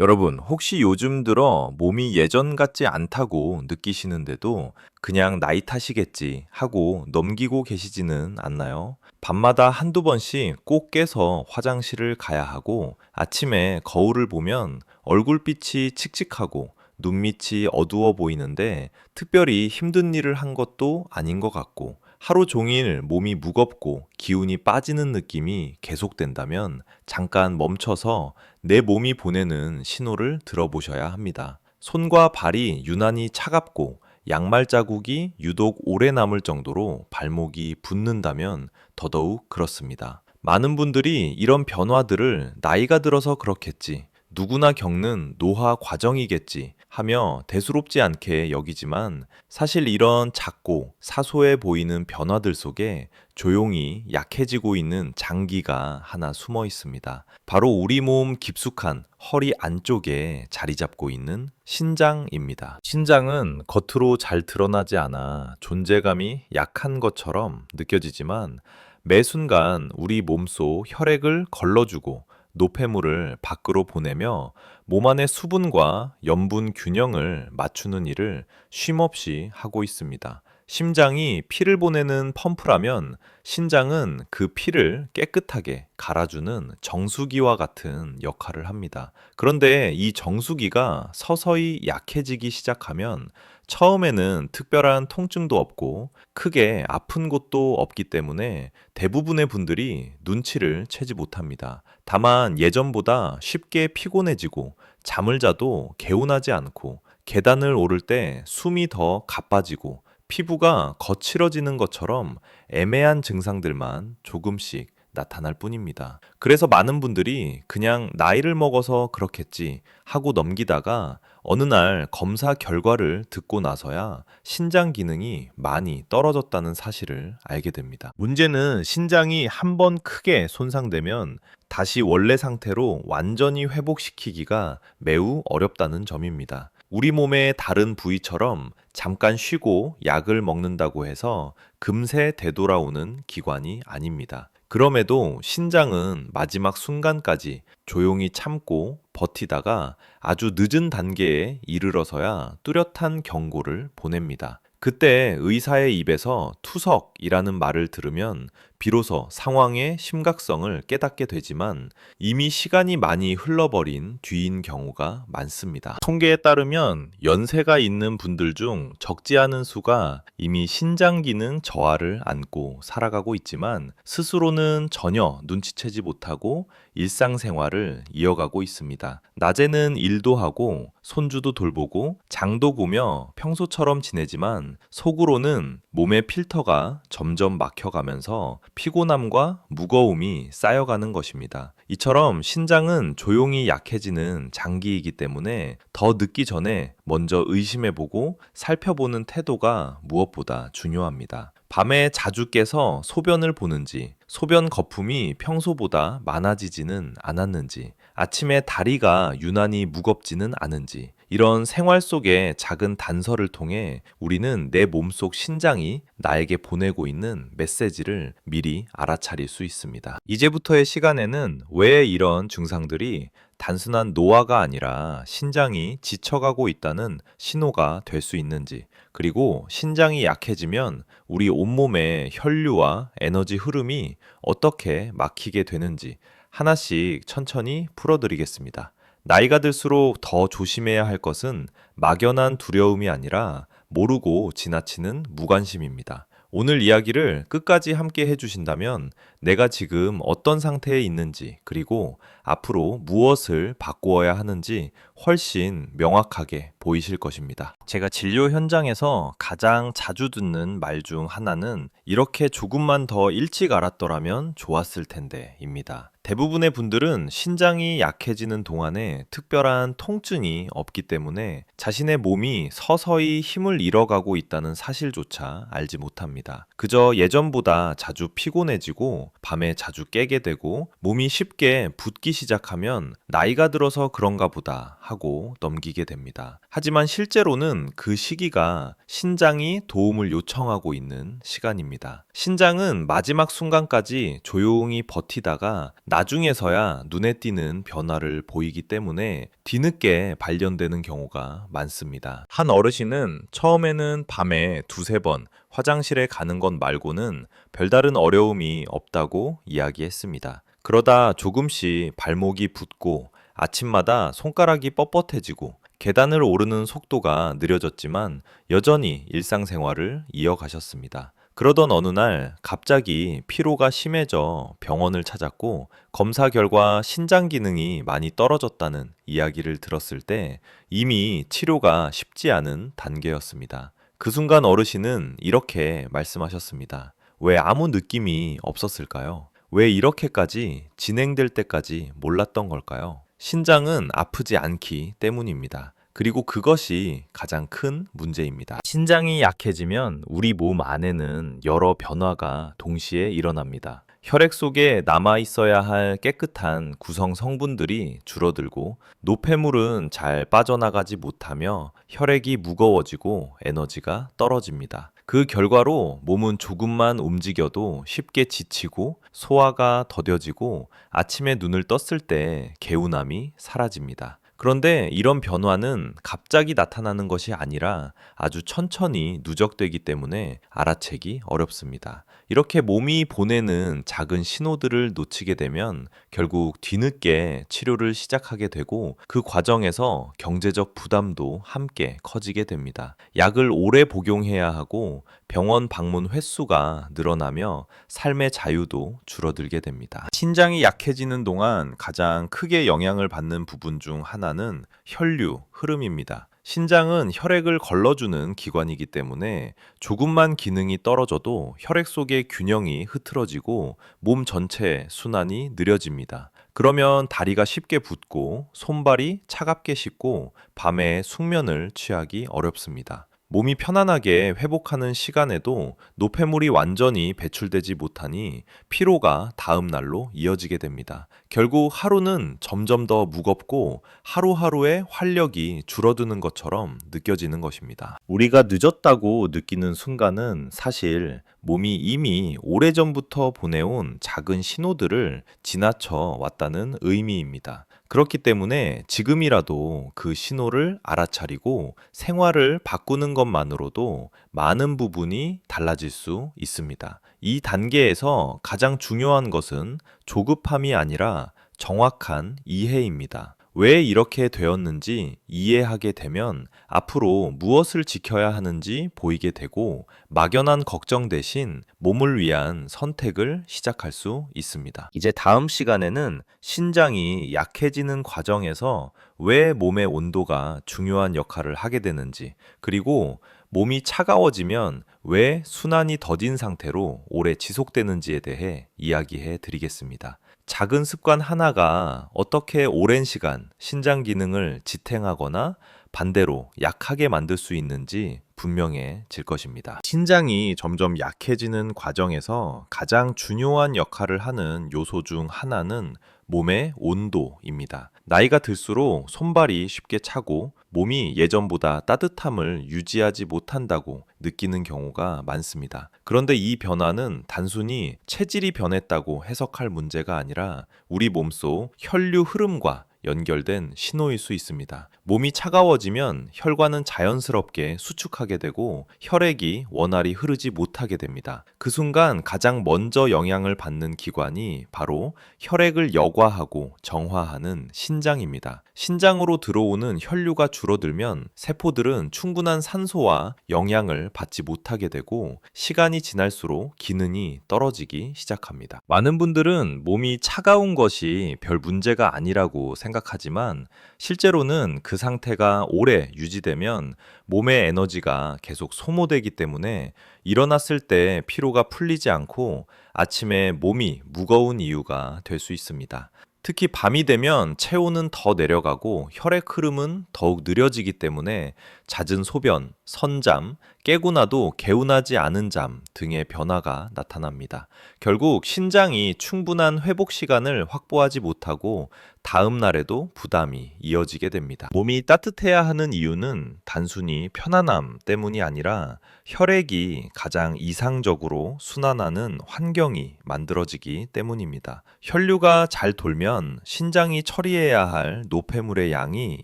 여러분, 혹시 요즘 들어 몸이 예전 같지 않다고 느끼시는데도 그냥 나이 탓이겠지 하고 넘기고 계시지는 않나요? 밤마다 한두 번씩 꼭 깨서 화장실을 가야 하고 아침에 거울을 보면 얼굴빛이 칙칙하고 눈밑이 어두워 보이는데 특별히 힘든 일을 한 것도 아닌 것 같고 하루 종일 몸이 무겁고 기운이 빠지는 느낌이 계속된다면 잠깐 멈춰서 내 몸이 보내는 신호를 들어보셔야 합니다. 손과 발이 유난히 차갑고 양말 자국이 유독 오래 남을 정도로 발목이 붓는다면 더더욱 그렇습니다. 많은 분들이 이런 변화들을 나이가 들어서 그렇겠지, 누구나 겪는 노화 과정이겠지 하며 대수롭지 않게 여기지만 사실 이런 작고 사소해 보이는 변화들 속에 조용히 약해지고 있는 장기가 하나 숨어 있습니다. 바로 우리 몸 깊숙한 허리 안쪽에 자리 잡고 있는 신장입니다. 신장은 겉으로 잘 드러나지 않아 존재감이 약한 것처럼 느껴지지만 매 순간 우리 몸속 혈액을 걸러주고 노폐물을 밖으로 보내며 몸 안의 수분과 염분 균형을 맞추는 일을 쉼없이 하고 있습니다. 심장이 피를 보내는 펌프라면 신장은 그 피를 깨끗하게 갈아주는 정수기와 같은 역할을 합니다. 그런데 이 정수기가 서서히 약해지기 시작하면 처음에는 특별한 통증도 없고 크게 아픈 곳도 없기 때문에 대부분의 분들이 눈치를 채지 못합니다. 다만 예전보다 쉽게 피곤해지고 잠을 자도 개운하지 않고 계단을 오를 때 숨이 더 가빠지고 피부가 거칠어지는 것처럼 애매한 증상들만 조금씩 나타날 뿐입니다. 그래서 많은 분들이 그냥 나이를 먹어서 그렇겠지 하고 넘기다가 어느 날 검사 결과를 듣고 나서야 신장 기능이 많이 떨어졌다는 사실을 알게 됩니다. 문제는 신장이 한번 크게 손상되면 다시 원래 상태로 완전히 회복시키기가 매우 어렵다는 점입니다. 우리 몸의 다른 부위처럼 잠깐 쉬고 약을 먹는다고 해서 금세 되돌아오는 기관이 아닙니다. 그럼에도 신장은 마지막 순간까지 조용히 참고 버티다가 아주 늦은 단계에 이르러서야 뚜렷한 경고를 보냅니다. 그때 의사의 입에서 투석이라는 말을 들으면 비로소 상황의 심각성을 깨닫게 되지만 이미 시간이 많이 흘러버린 뒤인 경우가 많습니다. 통계에 따르면 연세가 있는 분들 중 적지 않은 수가 이미 신장 기능 저하를 안고 살아가고 있지만 스스로는 전혀 눈치채지 못하고 일상생활을 이어가고 있습니다. 낮에는 일도 하고 손주도 돌보고 장도 보며 평소처럼 지내지만 속으로는 몸의 필터가 점점 막혀가면서 피곤함과 무거움이 쌓여가는 것입니다. 이처럼 신장은 조용히 약해지는 장기이기 때문에 더 늦기 전에 먼저 의심해보고 살펴보는 태도가 무엇보다 중요합니다. 밤에 자주 깨서 소변을 보는지, 소변 거품이 평소보다 많아지지는 않았는지, 아침에 다리가 유난히 무겁지는 않은지, 이런 생활 속의 작은 단서를 통해 우리는 내 몸속 신장이 나에게 보내고 있는 메시지를 미리 알아차릴 수 있습니다. 이제부터의 시간에는 왜 이런 증상들이 단순한 노화가 아니라 신장이 지쳐가고 있다는 신호가 될 수 있는지, 그리고 신장이 약해지면 우리 온몸의 혈류와 에너지 흐름이 어떻게 막히게 되는지 하나씩 천천히 풀어드리겠습니다. 나이가 들수록 더 조심해야 할 것은 막연한 두려움이 아니라 모르고 지나치는 무관심입니다. 오늘 이야기를 끝까지 함께 해주신다면 내가 지금 어떤 상태에 있는지, 그리고 앞으로 무엇을 바꾸어야 하는지 훨씬 명확하게 보이실 것입니다. 제가 진료 현장에서 가장 자주 듣는 말 중 하나는 이렇게 조금만 더 일찍 알았더라면 좋았을 텐데입니다. 대부분의 분들은 신장이 약해지는 동안에 특별한 통증이 없기 때문에 자신의 몸이 서서히 힘을 잃어가고 있다는 사실조차 알지 못합니다. 그저 예전보다 자주 피곤해지고 밤에 자주 깨게 되고 몸이 쉽게 붓기 시작하면 나이가 들어서 그런가 보다 하고 넘기게 됩니다. 하지만 실제로는 그 시기가 신장이 도움을 요청하고 있는 시간입니다. 신장은 마지막 순간까지 조용히 버티다가 나중에서야 눈에 띄는 변화를 보이기 때문에 뒤늦게 발견되는 경우가 많습니다. 한 어르신은 처음에는 밤에 두세 번 화장실에 가는 것 말고는 별다른 어려움이 없다고 이야기했습니다. 그러다 조금씩 발목이 붓고 아침마다 손가락이 뻣뻣해지고 계단을 오르는 속도가 느려졌지만 여전히 일상생활을 이어가셨습니다. 그러던 어느 날 갑자기 피로가 심해져 병원을 찾았고 검사 결과 신장 기능이 많이 떨어졌다는 이야기를 들었을 때 이미 치료가 쉽지 않은 단계였습니다. 그 순간 어르신은 이렇게 말씀하셨습니다. 왜 아무 느낌이 없었을까요? 왜 이렇게까지 진행될 때까지 몰랐던 걸까요? 신장은 아프지 않기 때문입니다. 그리고 그것이 가장 큰 문제입니다. 신장이 약해지면 우리 몸 안에는 여러 변화가 동시에 일어납니다. 혈액 속에 남아 있어야 할 깨끗한 구성 성분들이 줄어들고 노폐물은 잘 빠져나가지 못하며 혈액이 무거워지고 에너지가 떨어집니다. 그 결과로 몸은 조금만 움직여도 쉽게 지치고 소화가 더뎌지고 아침에 눈을 떴을 때 개운함이 사라집니다. 그런데 이런 변화는 갑자기 나타나는 것이 아니라 아주 천천히 누적되기 때문에 알아채기 어렵습니다. 이렇게 몸이 보내는 작은 신호들을 놓치게 되면 결국 뒤늦게 치료를 시작하게 되고 그 과정에서 경제적 부담도 함께 커지게 됩니다. 약을 오래 복용해야 하고 병원 방문 횟수가 늘어나며 삶의 자유도 줄어들게 됩니다. 신장이 약해지는 동안 가장 크게 영향을 받는 부분 중 하나는 혈류, 흐름입니다. 신장은 혈액을 걸러주는 기관이기 때문에 조금만 기능이 떨어져도 혈액 속의 균형이 흐트러지고 몸 전체의 순환이 느려집니다. 그러면 다리가 쉽게 붓고 손발이 차갑게 식고 밤에 숙면을 취하기 어렵습니다. 몸이 편안하게 회복하는 시간에도 노폐물이 완전히 배출되지 못하니 피로가 다음 날로 이어지게 됩니다. 결국 하루는 점점 더 무겁고 하루하루의 활력이 줄어드는 것처럼 느껴지는 것입니다. 우리가 늦었다고 느끼는 순간은 사실 몸이 이미 오래전부터 보내온 작은 신호들을 지나쳐 왔다는 의미입니다. 그렇기 때문에 지금이라도 그 신호를 알아차리고 생활을 바꾸는 것만으로도 많은 부분이 달라질 수 있습니다. 이 단계에서 가장 중요한 것은 조급함이 아니라 정확한 이해입니다. 왜 이렇게 되었는지 이해하게 되면 앞으로 무엇을 지켜야 하는지 보이게 되고 막연한 걱정 대신 몸을 위한 선택을 시작할 수 있습니다. 이제 다음 시간에는 신장이 약해지는 과정에서 왜 몸의 온도가 중요한 역할을 하게 되는지, 그리고 몸이 차가워지면 왜 순환이 더딘 상태로 오래 지속되는지에 대해 이야기해 드리겠습니다. 작은 습관 하나가 어떻게 오랜 시간 신장 기능을 지탱하거나 반대로 약하게 만들 수 있는지 분명해질 것입니다. 신장이 점점 약해지는 과정에서 가장 중요한 역할을 하는 요소 중 하나는 몸의 온도입니다. 나이가 들수록 손발이 쉽게 차고 몸이 예전보다 따뜻함을 유지하지 못한다고 느끼는 경우가 많습니다. 그런데 이 변화는 단순히 체질이 변했다고 해석할 문제가 아니라 우리 몸속 혈류 흐름과 연결된 신호일 수 있습니다. 몸이 차가워지면 혈관은 자연스럽게 수축하게 되고 혈액이 원활히 흐르지 못하게 됩니다. 그 순간 가장 먼저 영향을 받는 기관이 바로 혈액을 여과하고 정화하는 신장입니다. 신장으로 들어오는 혈류가 줄어들면 세포들은 충분한 산소와 영양을 받지 못하게 되고 시간이 지날수록 기능이 떨어지기 시작합니다. 많은 분들은 몸이 차가운 것이 별 문제가 아니라고 생각하지만 실제로는 그 상태가 오래 유지되면 몸의 에너지가 계속 소모되기 때문에 일어났을 때 피로가 풀리지 않고 아침에 몸이 무거운 이유가 될 수 있습니다. 특히 밤이 되면 체온은 더 내려가고 혈액 흐름은 더욱 느려지기 때문에 잦은 소변, 선잠, 깨고 나도 개운하지 않은 잠 등의 변화가 나타납니다. 결국 신장이 충분한 회복 시간을 확보하지 못하고 다음 날에도 부담이 이어지게 됩니다. 몸이 따뜻해야 하는 이유는 단순히 편안함 때문이 아니라 혈액이 가장 이상적으로 순환하는 환경이 만들어지기 때문입니다. 혈류가 잘 돌면 신장이 처리해야 할 노폐물의 양이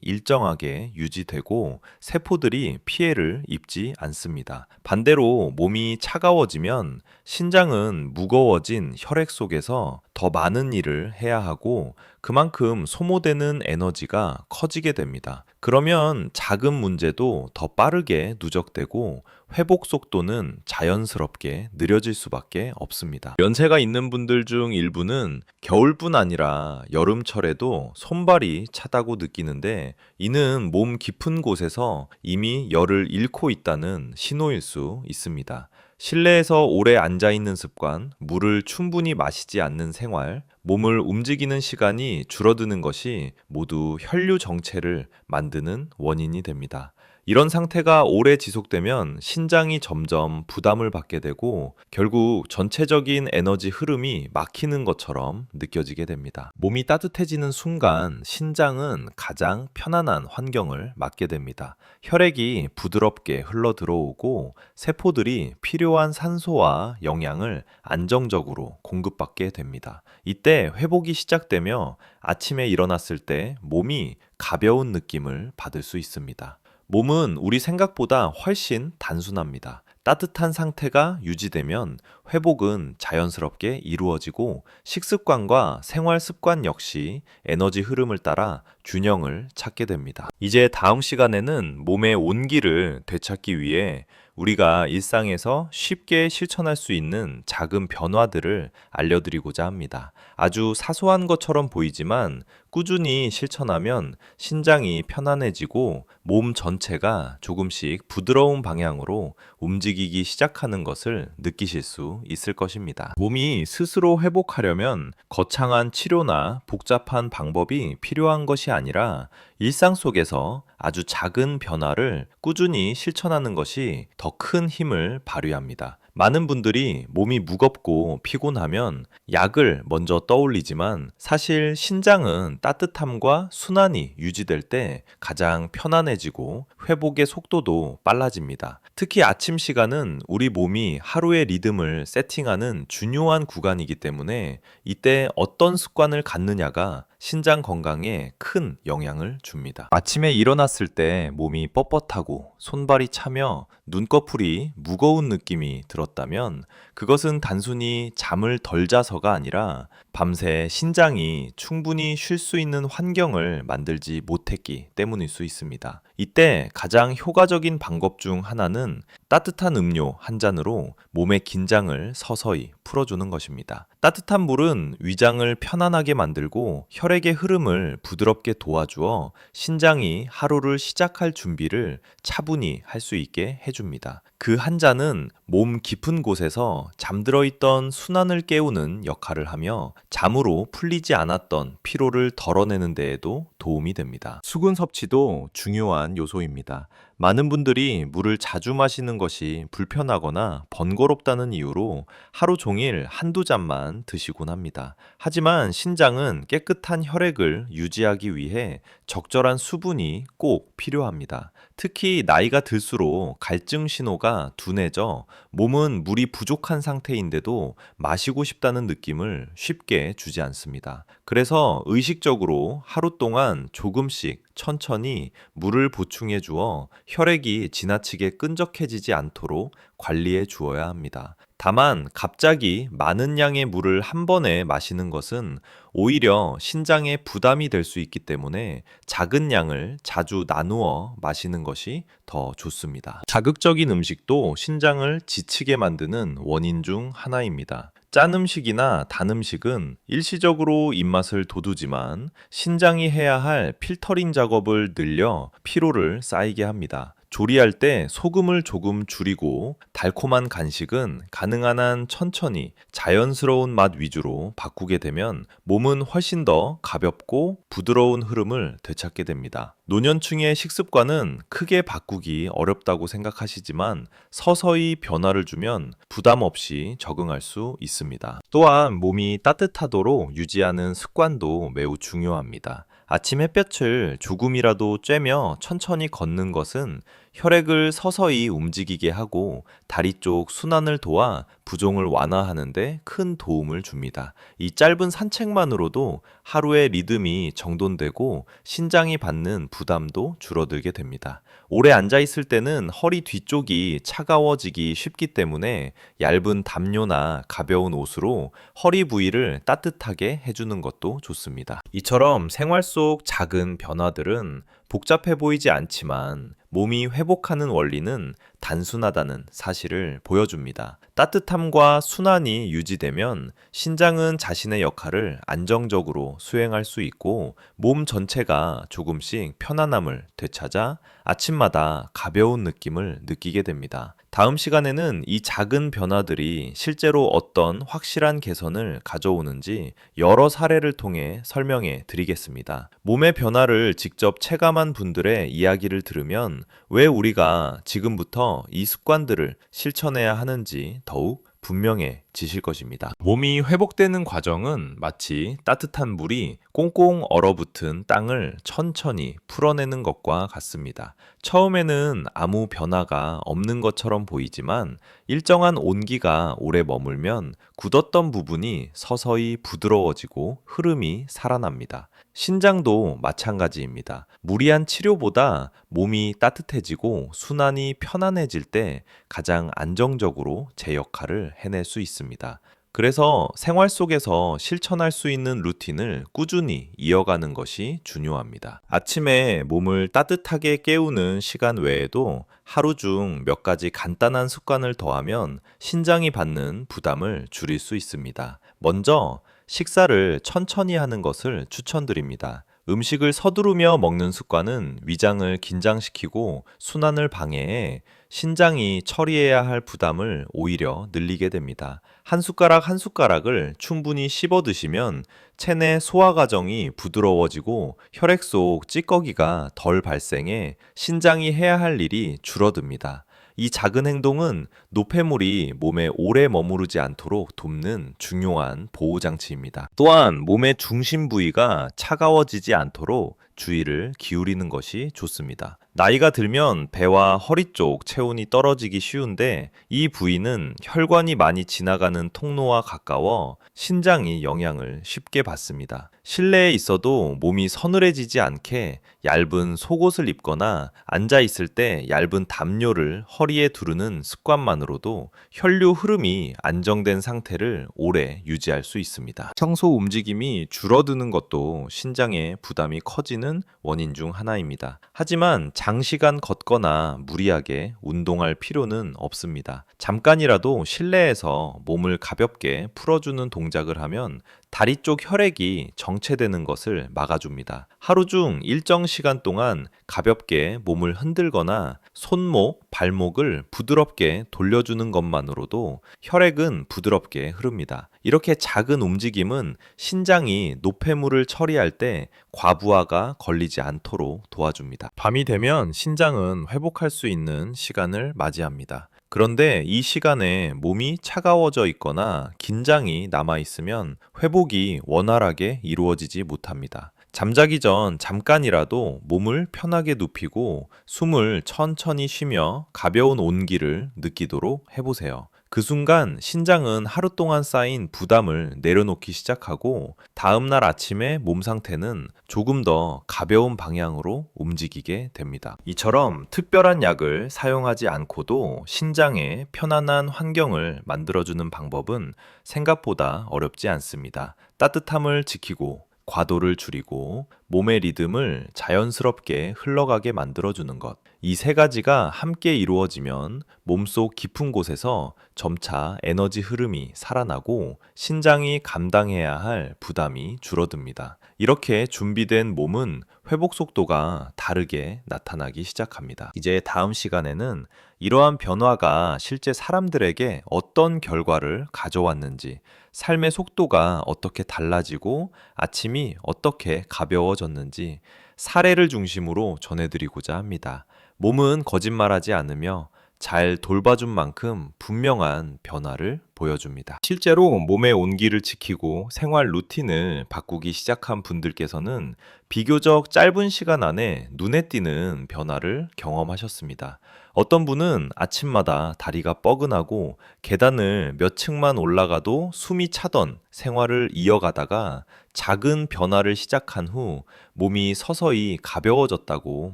일정하게 유지되고 세포들이 피해를 입지 않습니다. 반대로 몸이 차가워지면 신장은 무거워진 혈액 속에서 더 많은 일을 해야 하고 그만큼 소모되는 에너지가 커지게 됩니다. 그러면 작은 문제도 더 빠르게 누적되고 회복 속도는 자연스럽게 느려질 수밖에 없습니다. 연세가 있는 분들 중 일부는 겨울뿐 아니라 여름철에도 손발이 차다고 느끼는데 이는 몸 깊은 곳에서 이미 열을 잃고 있다는 신호일 수 있습니다. 실내에서 오래 앉아 있는 습관, 물을 충분히 마시지 않는 생활, 몸을 움직이는 시간이 줄어드는 것이 모두 혈류 정체를 만드는 원인이 됩니다. 이런 상태가 오래 지속되면 신장이 점점 부담을 받게 되고 결국 전체적인 에너지 흐름이 막히는 것처럼 느껴지게 됩니다. 몸이 따뜻해지는 순간 신장은 가장 편안한 환경을 맞게 됩니다. 혈액이 부드럽게 흘러 들어오고 세포들이 필요한 산소와 영양을 안정적으로 공급받게 됩니다. 이때 회복이 시작되며 아침에 일어났을 때 몸이 가벼운 느낌을 받을 수 있습니다. 몸은 우리 생각보다 훨씬 단순합니다. 따뜻한 상태가 유지되면 회복은 자연스럽게 이루어지고 식습관과 생활 습관 역시 에너지 흐름을 따라 균형을 찾게 됩니다. 이제 다음 시간에는 몸의 온기를 되찾기 위해 우리가 일상에서 쉽게 실천할 수 있는 작은 변화들을 알려드리고자 합니다. 아주 사소한 것처럼 보이지만 꾸준히 실천하면 신장이 편안해지고 몸 전체가 조금씩 부드러운 방향으로 움직이기 시작하는 것을 느끼실 수 있을 것입니다. 몸이 스스로 회복하려면 거창한 치료나 복잡한 방법이 필요한 것이 아니라 일상 속에서 아주 작은 변화를 꾸준히 실천하는 것이 더 큰 힘을 발휘합니다. 많은 분들이 몸이 무겁고 피곤하면 약을 먼저 떠올리지만 사실 신장은 따뜻함과 순환이 유지될 때 가장 편안해지고 회복의 속도도 빨라집니다. 특히 아침 시간은 우리 몸이 하루의 리듬을 세팅하는 중요한 구간이기 때문에 이때 어떤 습관을 갖느냐가 신장 건강에 큰 영향을 줍니다. 아침에 일어났을 때 몸이 뻣뻣하고 손발이 차며 눈꺼풀이 무거운 느낌이 들었다면 그것은 단순히 잠을 덜 자서가 아니라 밤새 신장이 충분히 쉴 수 있는 환경을 만들지 못했기 때문일 수 있습니다. 이때 가장 효과적인 방법 중 하나는 따뜻한 음료 한 잔으로 몸의 긴장을 서서히 풀어주는 것입니다. 따뜻한 물은 위장을 편안하게 만들고 혈액의 흐름을 부드럽게 도와주어 신장이 하루를 시작할 준비를 차분히 할 수 있게 해줍니다. 그 한 잔은 몸 깊은 곳에서 잠들어 있던 순환을 깨우는 역할을 하며 잠으로 풀리지 않았던 피로를 덜어내는 데에도 도움이 됩니다. 수분 섭취도 중요한 요소입니다. 많은 분들이 물을 자주 마시는 것이 불편하거나 번거롭다는 이유로 하루 종일 한두 잔만 드시곤 합니다. 하지만 신장은 깨끗한 혈액을 유지하기 위해 적절한 수분이 꼭 필요합니다. 특히 나이가 들수록 갈증 신호가 둔해져 몸은 물이 부족한 상태인데도 마시고 싶다는 느낌을 쉽게 주지 않습니다. 그래서 의식적으로 하루 동안 조금씩 천천히 물을 보충해 주어 혈액이 지나치게 끈적해지지 않도록 관리해 주어야 합니다. 다만 갑자기 많은 양의 물을 한 번에 마시는 것은 오히려 신장에 부담이 될 수 있기 때문에 작은 양을 자주 나누어 마시는 것이 더 좋습니다. 자극적인 음식도 신장을 지치게 만드는 원인 중 하나입니다. 짠 음식이나 단 음식은 일시적으로 입맛을 돋우지만 신장이 해야 할 필터링 작업을 늘려 피로를 쌓이게 합니다. 조리할 때 소금을 조금 줄이고 달콤한 간식은 가능한 한 천천히 자연스러운 맛 위주로 바꾸게 되면 몸은 훨씬 더 가볍고 부드러운 흐름을 되찾게 됩니다. 노년층의 식습관은 크게 바꾸기 어렵다고 생각하시지만 서서히 변화를 주면 부담 없이 적응할 수 있습니다. 또한 몸이 따뜻하도록 유지하는 습관도 매우 중요합니다. 아침 햇볕을 조금이라도 쬐며 천천히 걷는 것은 혈액을 서서히 움직이게 하고 다리 쪽 순환을 도와 부종을 완화하는 데 큰 도움을 줍니다. 이 짧은 산책만으로도 하루의 리듬이 정돈되고 신장이 받는 부담도 줄어들게 됩니다. 오래 앉아 있을 때는 허리 뒤쪽이 차가워지기 쉽기 때문에 얇은 담요나 가벼운 옷으로 허리 부위를 따뜻하게 해주는 것도 좋습니다. 이처럼 생활 속 작은 변화들은 복잡해 보이지 않지만 몸이 회복하는 원리는 단순하다는 사실을 보여줍니다. 따뜻함과 순환이 유지되면 신장은 자신의 역할을 안정적으로 수행할 수 있고 몸 전체가 조금씩 편안함을 되찾아 아침마다 가벼운 느낌을 느끼게 됩니다. 다음 시간에는 이 작은 변화들이 실제로 어떤 확실한 개선을 가져오는지 여러 사례를 통해 설명해 드리겠습니다. 몸의 변화를 직접 체감한 분들의 이야기를 들으면 왜 우리가 지금부터 이 습관들을 실천해야 하는지 더욱 분명해지실 것입니다. 몸이 회복되는 과정은 마치 따뜻한 물이 꽁꽁 얼어붙은 땅을 천천히 풀어내는 것과 같습니다. 처음에는 아무 변화가 없는 것처럼 보이지만 일정한 온기가 오래 머물면 굳었던 부분이 서서히 부드러워지고 흐름이 살아납니다. 신장도 마찬가지입니다. 무리한 치료보다 몸이 따뜻해지고 순환이 편안해질 때 가장 안정적으로 제 역할을 해낼 수 있습니다. 그래서 생활 속에서 실천할 수 있는 루틴을 꾸준히 이어가는 것이 중요합니다. 아침에 몸을 따뜻하게 깨우는 시간 외에도 하루 중 몇 가지 간단한 습관을 더하면 신장이 받는 부담을 줄일 수 있습니다. 먼저 식사를 천천히 하는 것을 추천드립니다. 음식을 서두르며 먹는 습관은 위장을 긴장시키고 순환을 방해해 신장이 처리해야 할 부담을 오히려 늘리게 됩니다. 한 숟가락 한 숟가락을 충분히 씹어 드시면 체내 소화 과정이 부드러워지고 혈액 속 찌꺼기가 덜 발생해 신장이 해야 할 일이 줄어듭니다. 이 작은 행동은 노폐물이 몸에 오래 머무르지 않도록 돕는 중요한 보호장치입니다. 또한 몸의 중심 부위가 차가워지지 않도록 주의를 기울이는 것이 좋습니다. 나이가 들면 배와 허리 쪽 체온이 떨어지기 쉬운데 이 부위는 혈관이 많이 지나가는 통로와 가까워 신장이 영향을 쉽게 받습니다. 실내에 있어도 몸이 서늘해지지 않게 얇은 속옷을 입거나 앉아 있을 때 얇은 담요를 허리에 두르는 습관만으로도 혈류 흐름이 안정된 상태를 오래 유지할 수 있습니다. 평소 움직임이 줄어드는 것도 신장의 부담이 커지는 원인 중 하나입니다. 하지만 장시간 걷거나 무리하게 운동할 필요는 없습니다. 잠깐이라도 실내에서 몸을 가볍게 풀어주는 동작을 하면 다리 쪽 혈액이 정체되는 것을 막아줍니다. 하루 중 일정 시간 동안 가볍게 몸을 흔들거나 손목, 발목을 부드럽게 돌려주는 것만으로도 혈액은 부드럽게 흐릅니다. 이렇게 작은 움직임은 신장이 노폐물을 처리할 때 과부하가 걸리지 않도록 도와줍니다. 밤이 되면 신장은 회복할 수 있는 시간을 맞이합니다. 그런데 이 시간에 몸이 차가워져 있거나 긴장이 남아있으면 회복이 원활하게 이루어지지 못합니다. 잠자기 전 잠깐이라도 몸을 편하게 눕히고 숨을 천천히 쉬며 가벼운 온기를 느끼도록 해보세요. 그 순간 신장은 하루 동안 쌓인 부담을 내려놓기 시작하고 다음날 아침에 몸 상태는 조금 더 가벼운 방향으로 움직이게 됩니다. 이처럼 특별한 약을 사용하지 않고도 신장에 편안한 환경을 만들어주는 방법은 생각보다 어렵지 않습니다. 따뜻함을 지키고 과도를 줄이고 몸의 리듬을 자연스럽게 흘러가게 만들어주는 것. 이 세 가지가 함께 이루어지면 몸속 깊은 곳에서 점차 에너지 흐름이 살아나고 신장이 감당해야 할 부담이 줄어듭니다. 이렇게 준비된 몸은 회복 속도가 다르게 나타나기 시작합니다. 이제 다음 시간에는 이러한 변화가 실제 사람들에게 어떤 결과를 가져왔는지, 삶의 속도가 어떻게 달라지고 아침이 어떻게 가벼워졌는지 사례를 중심으로 전해드리고자 합니다. 몸은 거짓말하지 않으며 잘 돌봐준 만큼 분명한 변화를 보여줍니다. 실제로 몸의 온기를 지키고 생활 루틴을 바꾸기 시작한 분들께서는 비교적 짧은 시간 안에 눈에 띄는 변화를 경험하셨습니다. 어떤 분은 아침마다 다리가 뻐근하고 계단을 몇 층만 올라가도 숨이 차던 생활을 이어가다가 작은 변화를 시작한 후 몸이 서서히 가벼워졌다고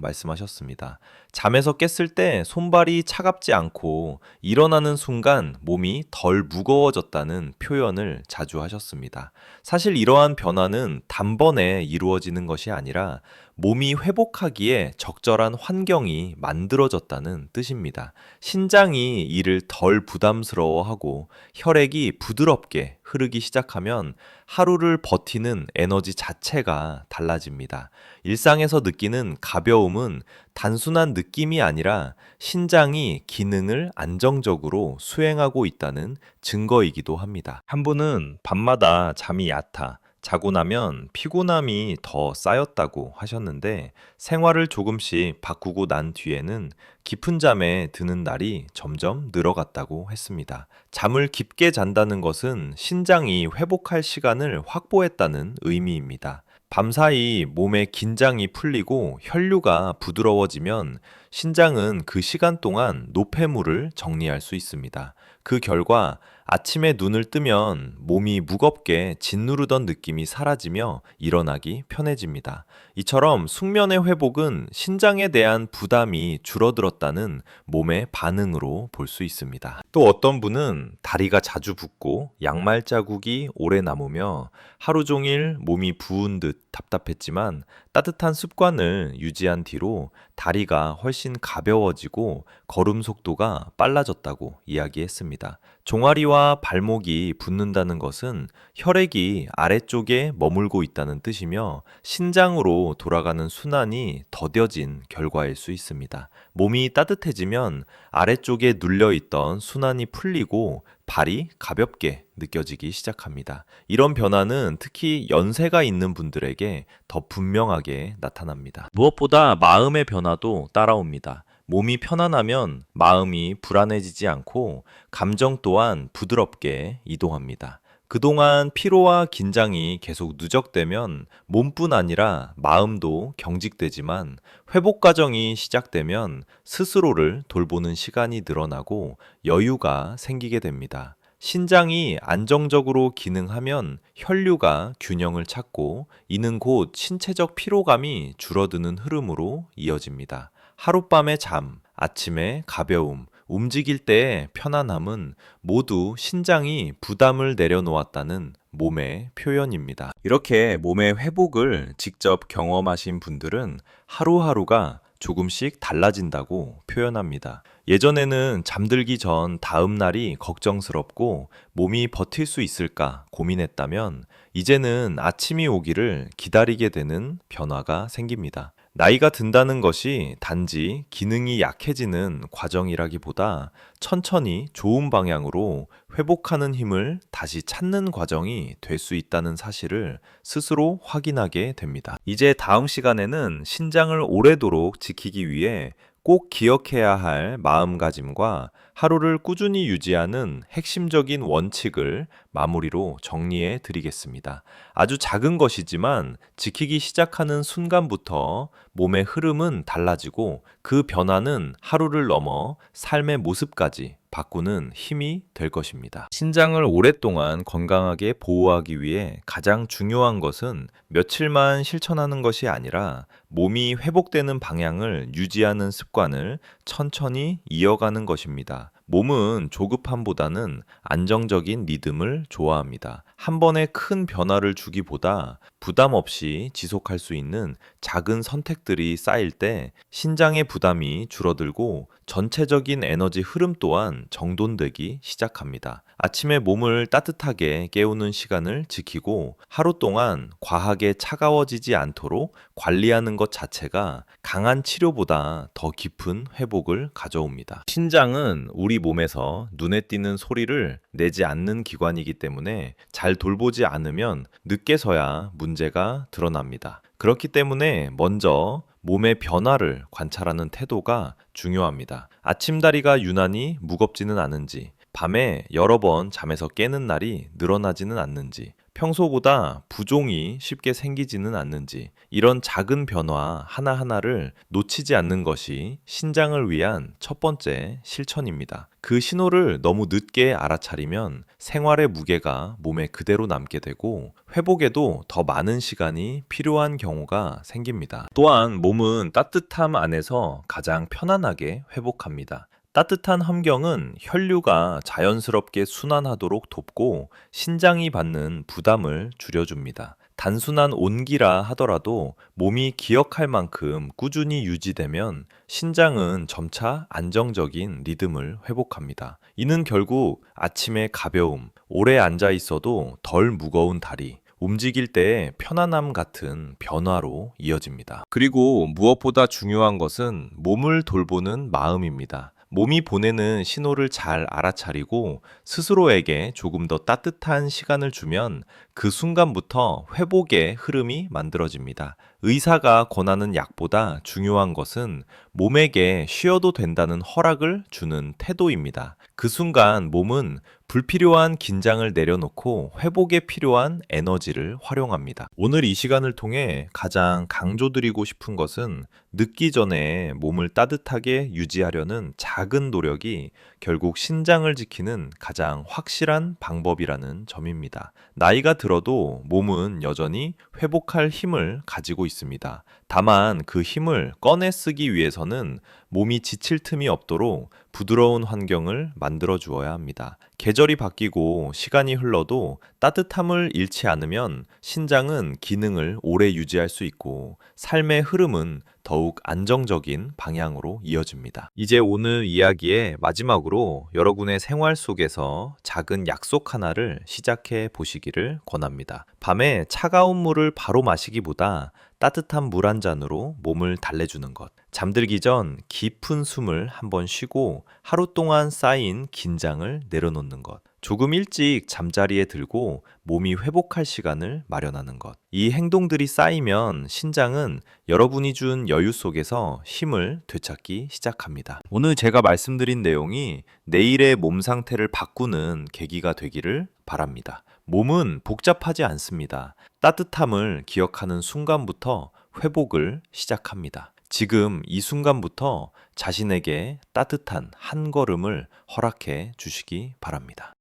말씀하셨습니다. 잠에서 깼을 때 손발이 차갑지 않고 일어나는 순간 몸이 덜 무거워졌다는 표현을 자주 하셨습니다. 사실 이러한 변화는 단번에 이루어지는 것이 아니라 몸이 회복하기에 적절한 환경이 만들어졌다는 뜻입니다. 신장이 이를 덜 부담스러워하고 혈액이 부드럽게 흐르기 시작하면 하루를 버티는 에너지 자체가 달라집니다. 일상에서 느끼는 가벼움은 단순한 느낌이 아니라 신장이 기능을 안정적으로 수행하고 있다는 증거이기도 합니다. 한 분은 밤마다 잠이 얕아 자고 나면 피곤함이 더 쌓였다고 하셨는데 생활을 조금씩 바꾸고 난 뒤에는 깊은 잠에 드는 날이 점점 늘어갔다고 했습니다. 잠을 깊게 잔다는 것은 신장이 회복할 시간을 확보했다는 의미입니다. 밤사이 몸의 긴장이 풀리고 혈류가 부드러워지면 신장은 그 시간 동안 노폐물을 정리할 수 있습니다. 그 결과 아침에 눈을 뜨면 몸이 무겁게 짓누르던 느낌이 사라지며 일어나기 편해집니다. 이처럼 숙면의 회복은 신장에 대한 부담이 줄어들었다는 몸의 반응으로 볼 수 있습니다. 또 어떤 분은 다리가 자주 붓고 양말 자국이 오래 남으며 하루 종일 몸이 부은 듯 답답했지만 따뜻한 습관을 유지한 뒤로 다리가 훨씬 가벼워지고 걸음 속도가 빨라졌다고 이야기했습니다. 종아리와 발목이 붓는다는 것은 혈액이 아래쪽에 머물고 있다는 뜻이며 신장으로 돌아가는 순환이 더뎌진 결과일 수 있습니다. 몸이 따뜻해지면 아래쪽에 눌려있던 순환이 풀리고 발이 가볍게 느껴지기 시작합니다. 이런 변화는 특히 연세가 있는 분들에게 더 분명하게 나타납니다. 무엇보다 마음의 변화도 따라옵니다. 몸이 편안하면 마음이 불안해지지 않고 감정 또한 부드럽게 이동합니다. 그동안 피로와 긴장이 계속 누적되면 몸뿐 아니라 마음도 경직되지만 회복 과정이 시작되면 스스로를 돌보는 시간이 늘어나고 여유가 생기게 됩니다. 신장이 안정적으로 기능하면 혈류가 균형을 찾고 이는 곧 신체적 피로감이 줄어드는 흐름으로 이어집니다. 하룻밤의 잠, 아침의 가벼움, 움직일 때의 편안함은 모두 신장이 부담을 내려놓았다는 몸의 표현입니다. 이렇게 몸의 회복을 직접 경험하신 분들은 하루하루가 조금씩 달라진다고 표현합니다. 예전에는 잠들기 전 다음 날이 걱정스럽고 몸이 버틸 수 있을까 고민했다면 이제는 아침이 오기를 기다리게 되는 변화가 생깁니다. 나이가 든다는 것이 단지 기능이 약해지는 과정이라기보다 천천히 좋은 방향으로 회복하는 힘을 다시 찾는 과정이 될 수 있다는 사실을 스스로 확인하게 됩니다. 이제 다음 시간에는 신장을 오래도록 지키기 위해 꼭 기억해야 할 마음가짐과 하루를 꾸준히 유지하는 핵심적인 원칙을 마무리로 정리해 드리겠습니다. 아주 작은 것이지만 지키기 시작하는 순간부터 몸의 흐름은 달라지고 그 변화는 하루를 넘어 삶의 모습까지 바꾸는 힘이 될 것입니다. 신장을 오랫동안 건강하게 보호하기 위해 가장 중요한 것은 며칠만 실천하는 것이 아니라 몸이 회복되는 방향을 유지하는 습관을 천천히 이어가는 것입니다. 몸은 조급함보다는 안정적인 리듬을 좋아합니다. 한 번에 큰 변화를 주기보다 부담 없이 지속할 수 있는 작은 선택들이 쌓일 때 신장의 부담이 줄어들고 전체적인 에너지 흐름 또한 정돈되기 시작합니다. 아침에 몸을 따뜻하게 깨우는 시간을 지키고 하루 동안 과하게 차가워지지 않도록 관리하는 것 자체가 강한 치료보다 더 깊은 회복을 가져옵니다. 신장은 우리 몸에서 눈에 띄는 소리를 내지 않는 기관이기 때문에 잘 돌보지 않으면 늦게서야 문제가 드러납니다. 그렇기 때문에 먼저 몸의 변화를 관찰하는 태도가 중요합니다. 아침다리가 유난히 무겁지는 않은지, 밤에 여러 번 잠에서 깨는 날이 늘어나지는 않는지, 평소보다 부종이 쉽게 생기지는 않는지, 이런 작은 변화 하나하나를 놓치지 않는 것이 신장을 위한 첫 번째 실천입니다. 그 신호를 너무 늦게 알아차리면 생활의 무게가 몸에 그대로 남게 되고 회복에도 더 많은 시간이 필요한 경우가 생깁니다. 또한 몸은 따뜻함 안에서 가장 편안하게 회복합니다. 따뜻한 환경은 혈류가 자연스럽게 순환하도록 돕고 신장이 받는 부담을 줄여줍니다. 단순한 온기라 하더라도 몸이 기억할 만큼 꾸준히 유지되면 신장은 점차 안정적인 리듬을 회복합니다. 이는 결국 아침의 가벼움, 오래 앉아 있어도 덜 무거운 다리, 움직일 때의 편안함 같은 변화로 이어집니다. 그리고 무엇보다 중요한 것은 몸을 돌보는 마음입니다. 몸이 보내는 신호를 잘 알아차리고 스스로에게 조금 더 따뜻한 시간을 주면 그 순간부터 회복의 흐름이 만들어집니다. 의사가 권하는 약보다 중요한 것은 몸에게 쉬어도 된다는 허락을 주는 태도입니다. 그 순간 몸은 불필요한 긴장을 내려놓고 회복에 필요한 에너지를 활용합니다. 오늘 이 시간을 통해 가장 강조드리고 싶은 것은 늦기 전에 몸을 따뜻하게 유지하려는 작은 노력이 결국 신장을 지키는 가장 확실한 방법이라는 점입니다. 나이가 들어도 몸은 여전히 회복할 힘을 가지고 있습니다. 다만 그 힘을 꺼내 쓰기 위해서는 몸이 지칠 틈이 없도록 부드러운 환경을 만들어 주어야 합니다. 계절이 바뀌고 시간이 흘러도 따뜻함을 잃지 않으면 신장은 기능을 오래 유지할 수 있고 삶의 흐름은 더욱 안정적인 방향으로 이어집니다. 이제 오늘 이야기의 마지막으로 여러분의 생활 속에서 작은 약속 하나를 시작해 보시기를 권합니다. 밤에 차가운 물을 바로 마시기보다 따뜻한 물 한 잔으로 몸을 달래주는 것. 잠들기 전 깊은 숨을 한번 쉬고 하루 동안 쌓인 긴장을 내려놓는 것. 조금 일찍 잠자리에 들고 몸이 회복할 시간을 마련하는 것. 이 행동들이 쌓이면 신장은 여러분이 준 여유 속에서 힘을 되찾기 시작합니다. 오늘 제가 말씀드린 내용이 내일의 몸 상태를 바꾸는 계기가 되기를 바랍니다. 몸은 복잡하지 않습니다. 따뜻함을 기억하는 순간부터 회복을 시작합니다. 지금 이 순간부터 자신에게 따뜻한 한 걸음을 허락해 주시기 바랍니다.